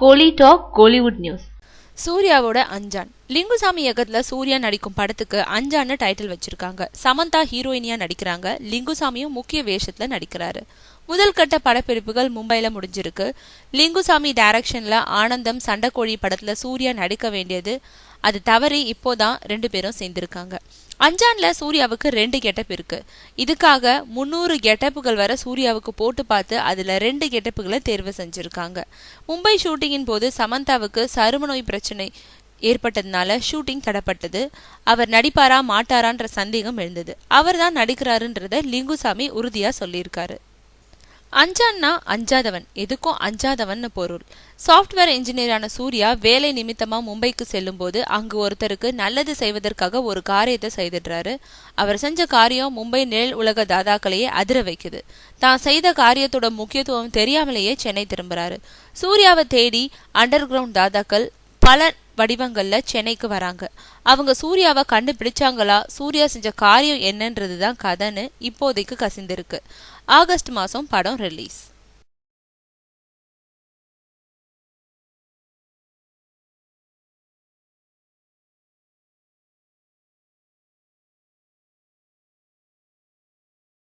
கோலி talk Kollywood news. சூர்யாவோட அஞ்சான். லிங்குசாமி இயக்கத்துல சூர்யா நடிக்கும் படத்துக்கு அஞ்சான்னு டைட்டில் வச்சிருக்காங்க. சமந்தா ஹீரோயினியா நடிக்கிறாங்க. லிங்குசாமியும் முக்கிய வேஷத்துல நடிக்கிறாரு. முதல் கட்ட படப்பிடிப்புகள் மும்பைல முடிஞ்சிருக்கு. லிங்குசாமி டைரக்ஷன்ல ஆனந்தம் சண்டைக்கோழி படத்துல சூர்யா நடிக்க வேண்டியது அது தவறி இப்போதான் 2 பேரும் சேர்ந்திருக்காங்க. அஞ்சான்ல சூர்யாவுக்கு 2 கெட்டப் இருக்கு. இதுக்காக 300 கெட்டப்புகள் வர சூர்யாவுக்கு போட்டு பார்த்து அதுல 2 கெட்டப்புகளை தேர்வு செஞ்சிருக்காங்க. மும்பை ஷூட்டிங்கின் போது சமந்தாவுக்கு சரும நோய் பிரச்சனை ஏற்பட்டதுனால ஷூட்டிங் தடப்பட்டது. அவர் நடிப்பாரா மாட்டாரான்ற சந்தேகம் எழுந்தது. அவர் தான் நடிக்கிறாருன்றத லிங்குசாமி உறுதியா சொல்லியிருக்காரு. அஞ்சான்னா அஞ்சாதவன், எதுக்கும் அஞ்சாதவன் பொருள். சாஃப்ட்வேர் இன்ஜினியரான சூர்யா வேலை நிமித்தமா மும்பைக்கு செல்லும் போது அங்கு ஒருத்தருக்கு நல்லது செய்வதற்காக ஒரு காரியத்தை செய்துடுறாரு. அவர் செஞ்ச காரியம் மும்பை நிழல் உலக தாதாக்களையே அதிர வைக்குது. தான் செய்த காரியத்தோட முக்கியத்துவம் தெரியாமலேயே சென்னை திரும்புறாரு. சூர்யாவை தேடி அண்டர் கிரவுண்ட் தாதாக்கள் பல வடிவங்கள்ல சென்னைக்கு வராங்க. அவங்க சூர்யாவை கண்டுபிடிச்சாங்களா, சூர்யா செஞ்ச காரியம் என்னன்றதுதான் கதைன்னு இப்போதைக்கு கசிந்திருக்கு. ஆகஸ்ட் மாசம் படம் ரிலீஸ்.